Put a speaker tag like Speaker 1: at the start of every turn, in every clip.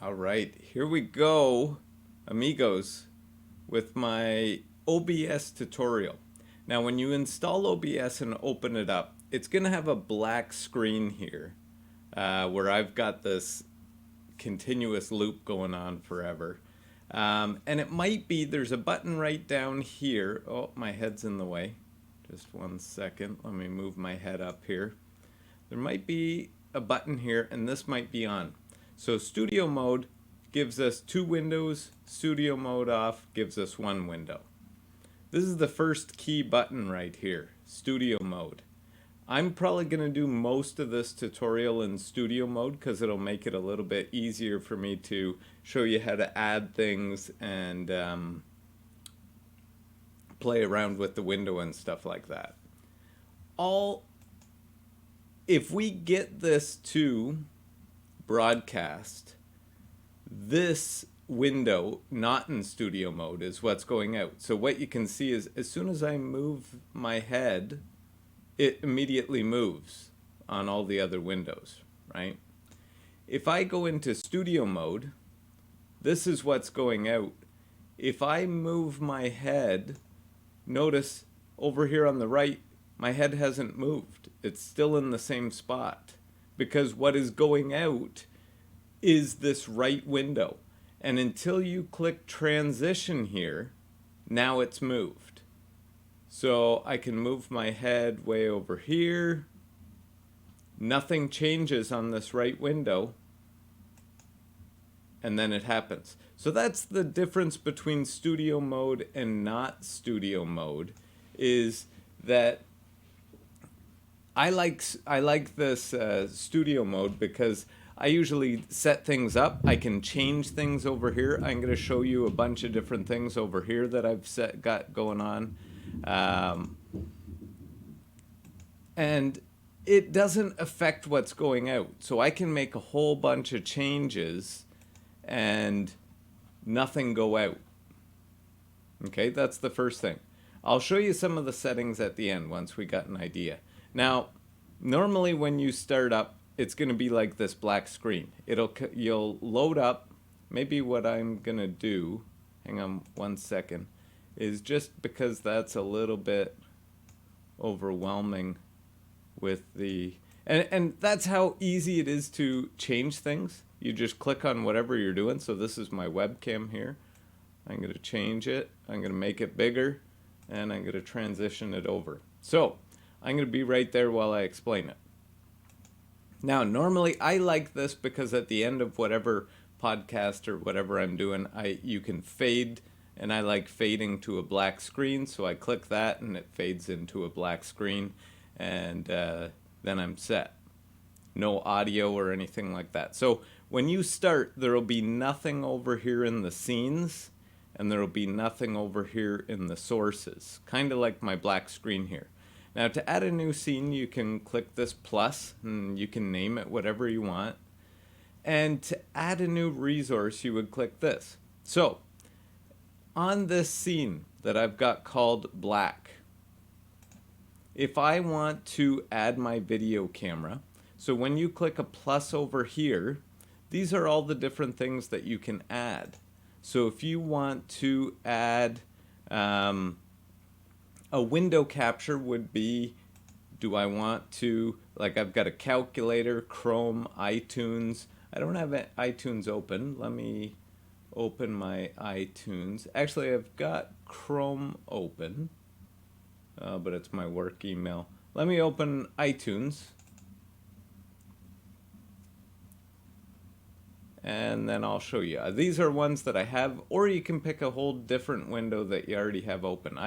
Speaker 1: All right, here we go, amigos, with my OBS tutorial. Now, when you install OBS and open it up, it's going to have a black screen here where I've got this continuous loop going on forever. And it might be, there's a button right down here. Oh, my head's in the way. Just one second. Let me move my head up here. There might be a button here, and this might be on. So studio mode gives us 2 windows, studio mode off gives us 1 window. This is the first key button right here, studio mode. I'm probably going to do most of this tutorial in studio mode because it'll make it a little bit easier for me to show you how to add things and play around with the window and stuff like that. If we get this to broadcast, this window not in studio mode is what's going out. So what you can see is as soon as I move my head, it immediately moves on all the other windows, right? If I go into studio mode, this is what's going out. If I move my head, notice over here on the right, my head hasn't moved. It's still in the same spot because what is going out is this right window. And until you click transition here, now it's moved. So I can move my head way over here. Nothing changes on this right window. And then it happens. So that's the difference between studio mode and not studio mode, is that I like this studio mode because I usually set things up. I can change things over here. I'm going to show you a bunch of different things over here that I've got going on. And it doesn't affect what's going out. So I can make a whole bunch of changes and nothing go out. Okay, that's the first thing. I'll show you some of the settings at the end once we got an idea. Now, normally when you start up, it's going to be like this black screen. You'll load up. Maybe what I'm going to do, hang on one second, is just because that's a little bit overwhelming with the... And that's how easy it is to change things. You just click on whatever you're doing. So this is my webcam here. I'm going to change it. I'm going to make it bigger. And I'm going to transition it over. So I'm going to be right there while I explain it. Now, normally I like this because at the end of whatever podcast or whatever I'm doing, you can fade, and I like fading to a black screen. So I click that and it fades into a black screen, and then I'm set. No audio or anything like that. So when you start, there will be nothing over here in the scenes, and there will be nothing over here in the sources. Kind of like my black screen here. Now, to add a new scene, you can click this plus, and you can name it whatever you want. And to add a new resource, you would click this. So, on this scene that I've got called black, if I want to add my video camera, so when you click a plus over here, these are all the different things that you can add. So if you want to add... a window capture would be, do I want to, like I've got a calculator, Chrome, iTunes. I don't have iTunes open. Let me open my iTunes. Actually, I've got Chrome open, but it's my work email. Let me open iTunes. And then I'll show you. These are ones that I have, or you can pick a whole different window that you already have open.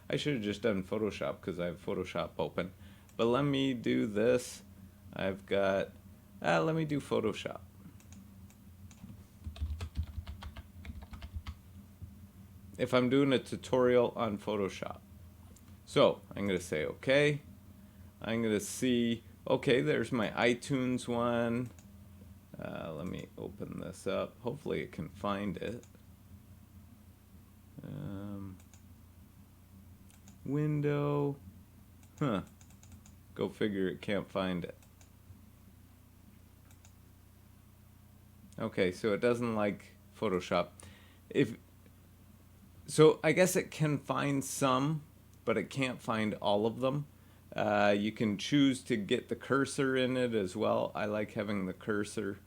Speaker 1: I should have just done Photoshop because I have Photoshop open. But let me do this. I've got, let me do Photoshop. If I'm doing a tutorial on Photoshop. So I'm going to say okay. I'm going to see, okay, there's my iTunes one. Let me open this up. Hopefully it can find it. Window. Go figure, it can't find it. Okay, so it doesn't like Photoshop. So I guess it can find some, but it can't find all of them. You can choose to get the cursor in it as well. I like having the cursor.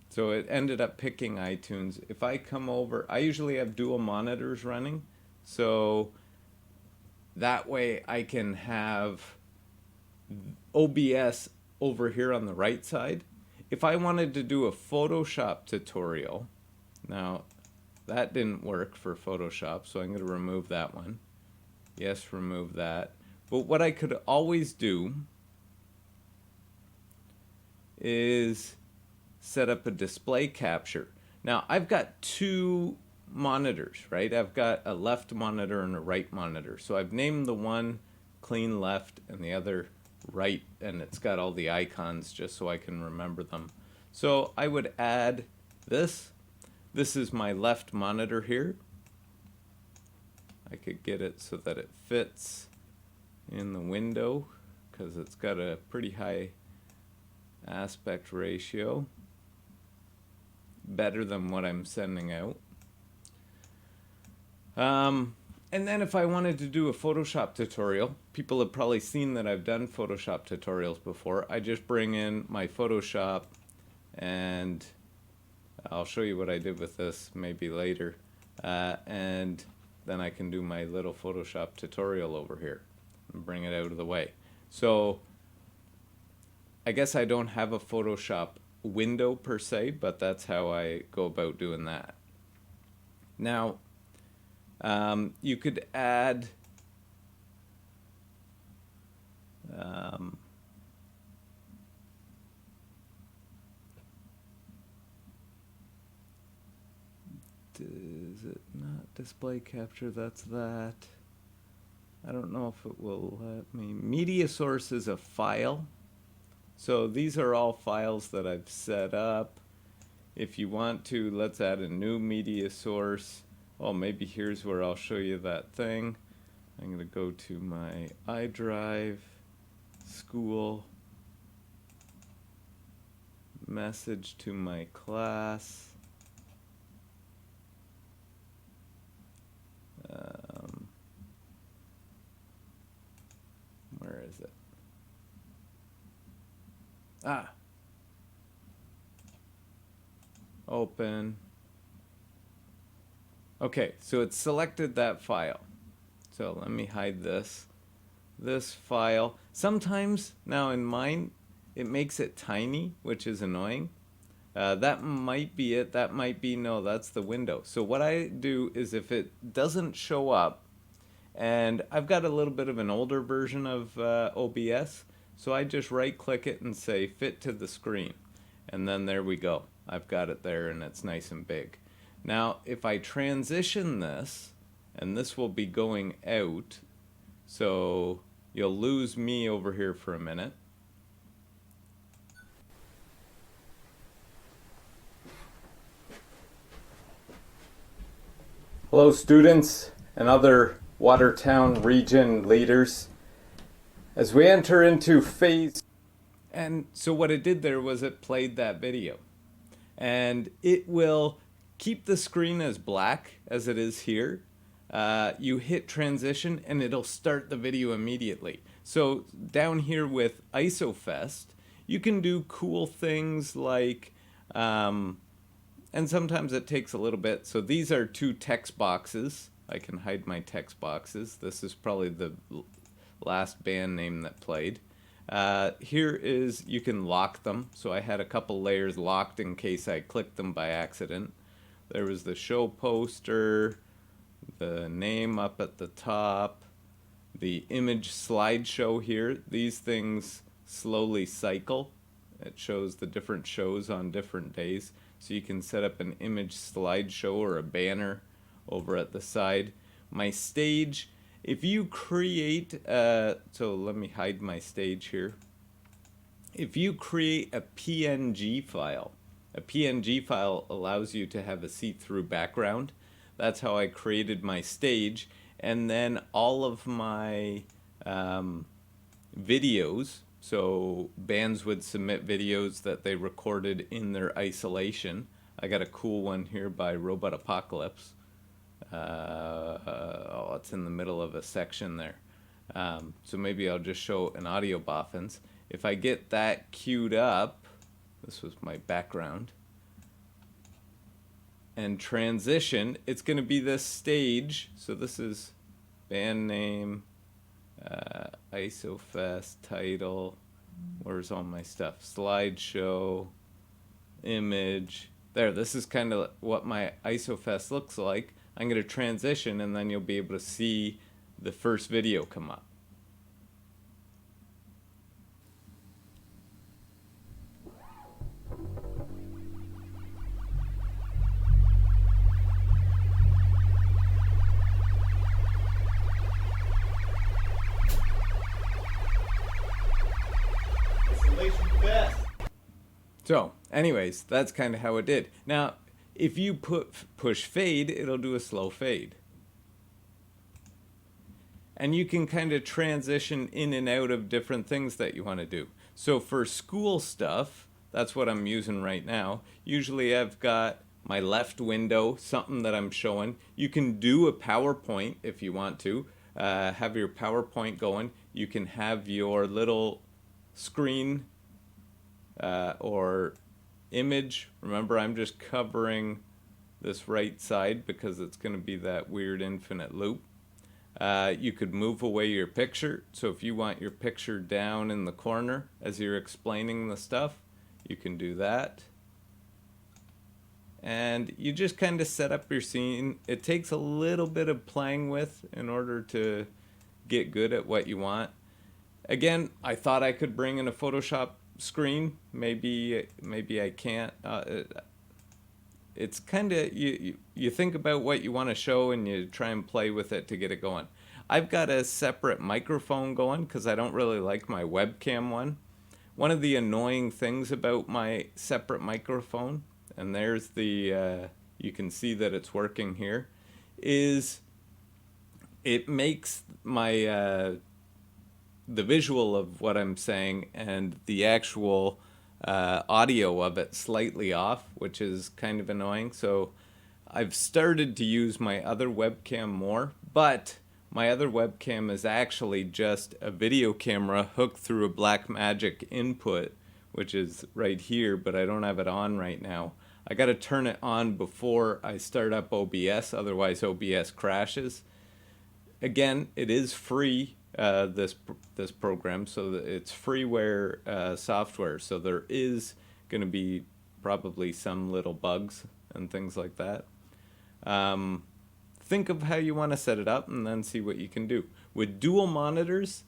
Speaker 1: So it ended up picking iTunes. If I come over, I usually have dual monitors running. So that way I can have OBS over here on the right side. If I wanted to do a Photoshop tutorial, now that didn't work for Photoshop, so I'm going to remove that one. Yes, remove that. But what I could always do is set up a display capture. Now I've got two monitors, right? I've got a left monitor and a right monitor. So I've named the one clean left and the other right, and it's got all the icons just so I can remember them. So I would add this. This is my left monitor here. I could get it so that it fits in the window because it's got a pretty high aspect ratio, better than what I'm sending out. And then if I wanted to do a Photoshop tutorial, people have probably seen that I've done Photoshop tutorials before. I just bring in my Photoshop, and I'll show you what I did with this maybe later. And then I can do my little Photoshop tutorial over here and bring it out of the way. So I guess I don't have a Photoshop window per se, but that's how I go about doing that. Now, you could add is it not display capture? That's that. I don't know if it will let me. Media source is a file. So these are all files that I've set up. If you want to, let's add a new media source. Oh, maybe here's where I'll show you that thing. I'm going to go to my iDrive, school, message to my class. Where is it? Open. Okay, so it's selected that file. So let me hide this. This file. Sometimes, now in mine, it makes it tiny, which is annoying. That might be it. That might be, no, that's the window. So what I do is if it doesn't show up, and I've got a little bit of an older version of OBS, so I just right click it and say fit to the screen. And then there we go. I've got it there and it's nice and big. Now if I transition this, and this will be going out, so you'll lose me over here for a minute. Hello students and other Watertown region leaders. As we enter into phase, and so what it did there was it played that video. And it will keep the screen as black as it is here. You hit transition and it'll start the video immediately. So down here with ISOFest, you can do cool things like, and sometimes it takes a little bit. So these are two text boxes. I can hide my text boxes. This is probably the last band name that played. Here is, you can lock them. So I had a couple layers locked in case I clicked them by accident. There was the show poster, the name up at the top, the image slideshow here. These things slowly cycle. It shows the different shows on different days. So you can set up an image slideshow or a banner over at the side. My stage, if you create, so let me hide my stage here. If you create a PNG file allows you to have a see-through background. That's how I created my stage. And then all of my videos So bands would submit videos that they recorded in their isolation. I got a cool one here by Robot Apocalypse. Oh, it's in the middle of a section there. So maybe I'll just show an audio boffins. If I get that queued up, this was my background, and transition, it's going to be this stage. So this is band name, ISOFest, title, where's all my stuff? Slideshow, image. There, this is kind of what my ISOFest looks like. I'm going to transition, and then you'll be able to see the first video come up. So, anyways, that's kind of how it did. Now, if you push fade, it'll do a slow fade. And you can kind of transition in and out of different things that you want to do. So for school stuff, that's what I'm using right now. Usually I've got my left window, something that I'm showing. You can do a PowerPoint if you want to. Have your PowerPoint going. You can have your little screen or image. Remember, I'm just covering this right side because it's going to be that weird infinite loop. You could move away your picture. So if you want your picture down in the corner as you're explaining the stuff, you can do that. And you just kind of set up your scene. It takes a little bit of playing with in order to get good at what you want. Again, I thought I could bring in a Photoshop screen. Maybe I can't. It's kind of, you think about what you want to show and you try and play with it to get it going. I've got a separate microphone going because I don't really like my webcam one. One of the annoying things about my separate microphone, and there's the, you can see that it's working here, is it makes my, the visual of what I'm saying and the actual audio of it slightly off, which is kind of annoying. So I've started to use my other webcam more, but my other webcam is actually just a video camera hooked through a Blackmagic input, which is right here, but I don't have it on right now. I got to turn it on before I start up OBS, otherwise OBS crashes. Again, it is free. This program, so that it's freeware software, so there is going to be probably some little bugs and things like that. Think of how you want to set it up and then see what you can do. With dual monitors,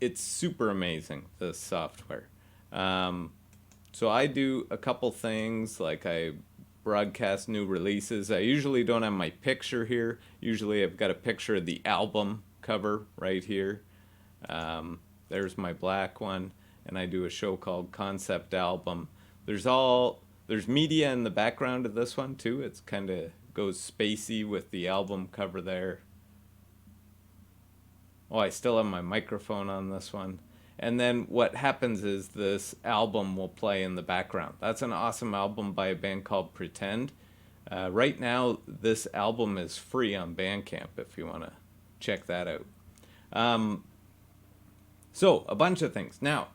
Speaker 1: it's super amazing, this software. So I do a couple things, like I broadcast new releases. I usually don't have my picture here. Usually I've got a picture of the album cover right here. There's my black one, and I do a show called Concept Album. There's media in the background of this one too. It's kind of goes spacey with the album cover there. Oh, I still have my microphone on this one. And then what happens is this album will play in the background. That's an awesome album by a band called Pretend. Right now, this album is free on Bandcamp if you want to check that out. So a bunch of things. Now,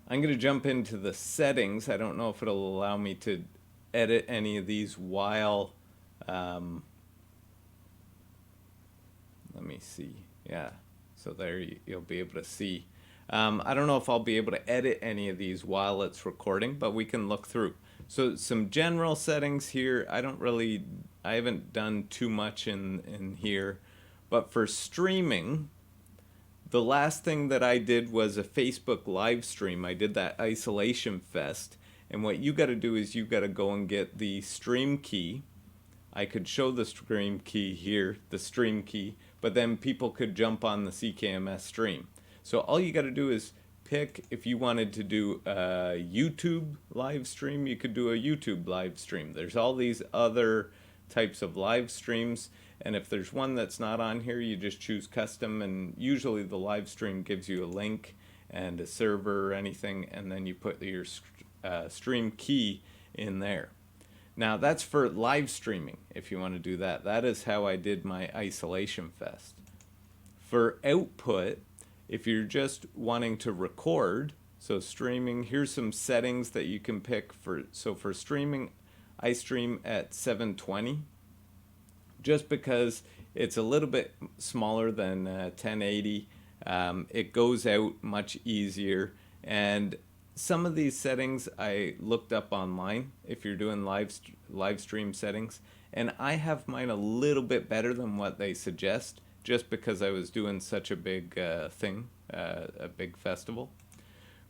Speaker 1: I'm going to jump into the settings. I don't know if it'll allow me to edit any of these while, let me see. Yeah, so there you'll be able to see. I don't know if I'll be able to edit any of these while it's recording, but we can look through. So some general settings here. I haven't done too much in here. But for streaming, the last thing that I did was a Facebook live stream. I did that Isolation Fest. And what you got to do is you got to go and get the stream key. I could show the stream key here, the stream key, but then people could jump on the CKMS stream. So all you got to do is pick, if you wanted to do a YouTube live stream, you could do a YouTube live stream. There's all these other types of live streams. And if there's one that's not on here, you just choose custom, and usually the live stream gives you a link, and a server or anything, and then you put your stream key in there. Now that's for live streaming if you want to do that. That is how I did my Isolation Fest. For output, if you're just wanting to record, so streaming, here's some settings that you can pick for. So for streaming, I stream at 720, just because it's a little bit smaller than 1080. It goes out much easier, and some of these settings I looked up online if you're doing live stream settings, and I have mine a little bit better than what they suggest, just because I was doing such a big thing, a big festival.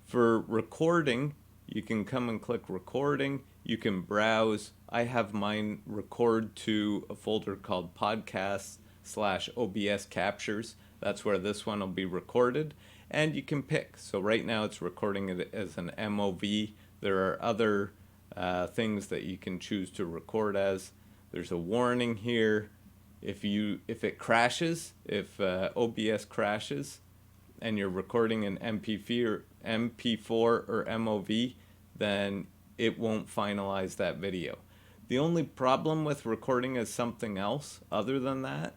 Speaker 1: For recording, you can come and click recording. You can browse. I have mine record to a folder called podcasts/OBS captures. That's where this one will be recorded. And you can pick. So right now it's recording it as an MOV. There are other things that you can choose to record as. There's a warning here. If it crashes, if OBS crashes, and you're recording an MP4 or MOV, then it won't finalize that video. The only problem with recording as something else other than that,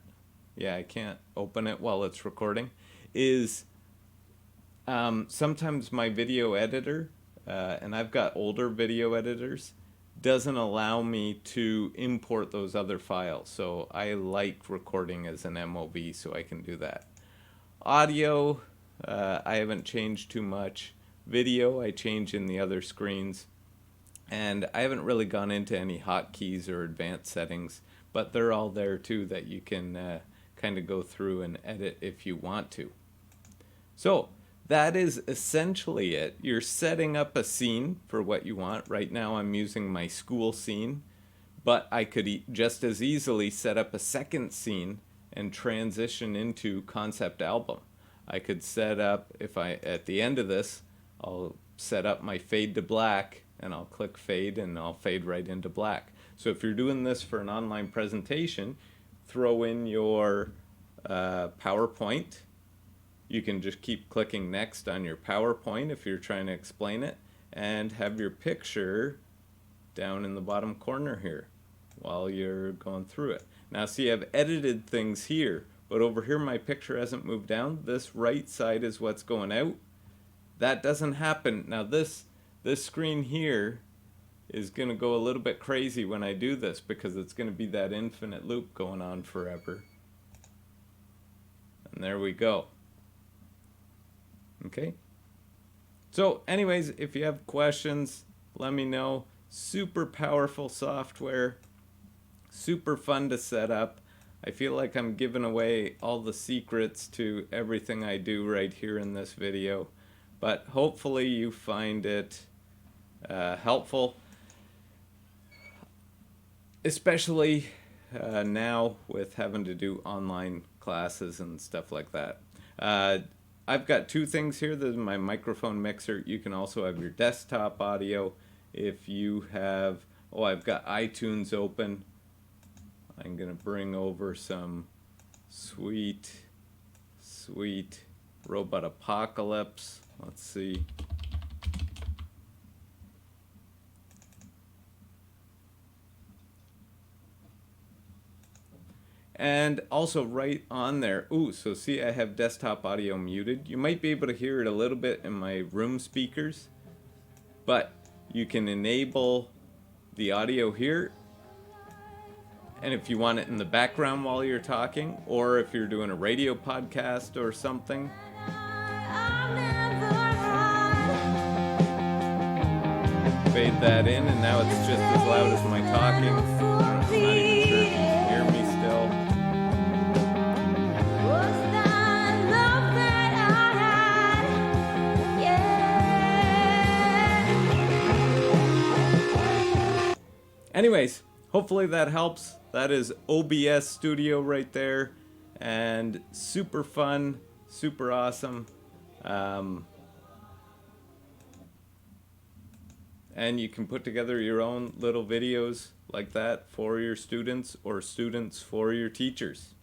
Speaker 1: yeah, I can't open it while it's recording, is sometimes my video editor, and I've got older video editors, doesn't allow me to import those other files. So I like recording as an MOV, so I can do that. Audio, I haven't changed too much. Video, I change in the other screens. And I haven't really gone into any hotkeys or advanced settings, but they're all there too that you can kind of go through and edit if you want to. So that is essentially it. You're setting up a scene for what you want. Right now I'm using my school scene, but I could just as easily set up a second scene and transition into concept album. I could set up, at the end of this, I'll set up my fade to black, and I'll click fade, and I'll fade right into black. So if you're doing this for an online presentation, throw in your PowerPoint. You can just keep clicking next on your PowerPoint if you're trying to explain it, and have your picture down in the bottom corner here while you're going through it. Now see, I've edited things here, but over here my picture hasn't moved down. This right side is what's going out. That doesn't happen. Now this screen here is going to go a little bit crazy when I do this, because it's going to be that infinite loop going on forever. And there we go. Okay. So anyways, if you have questions, let me know. Super powerful software. Super fun to set up. I feel like I'm giving away all the secrets to everything I do right here in this video. But hopefully you find it helpful, especially now with having to do online classes and stuff like that. I've got two things here. This is my microphone mixer. You can also have your desktop audio. If you have, I've got iTunes open. I'm going to bring over some sweet Robot Apocalypse. Let's see. And also right on there, so see, I have desktop audio muted. You might be able to hear it a little bit in my room speakers, but you can enable the audio here. And if you want it in the background while you're talking, or if you're doing a radio podcast or something. Fade that in, and now it's just as loud as my talking. I'm not even sure if you can hear me still. Anyways, hopefully that helps. That is OBS Studio right there, and super fun, super awesome. And you can put together your own little videos like that for your students, or students for your teachers.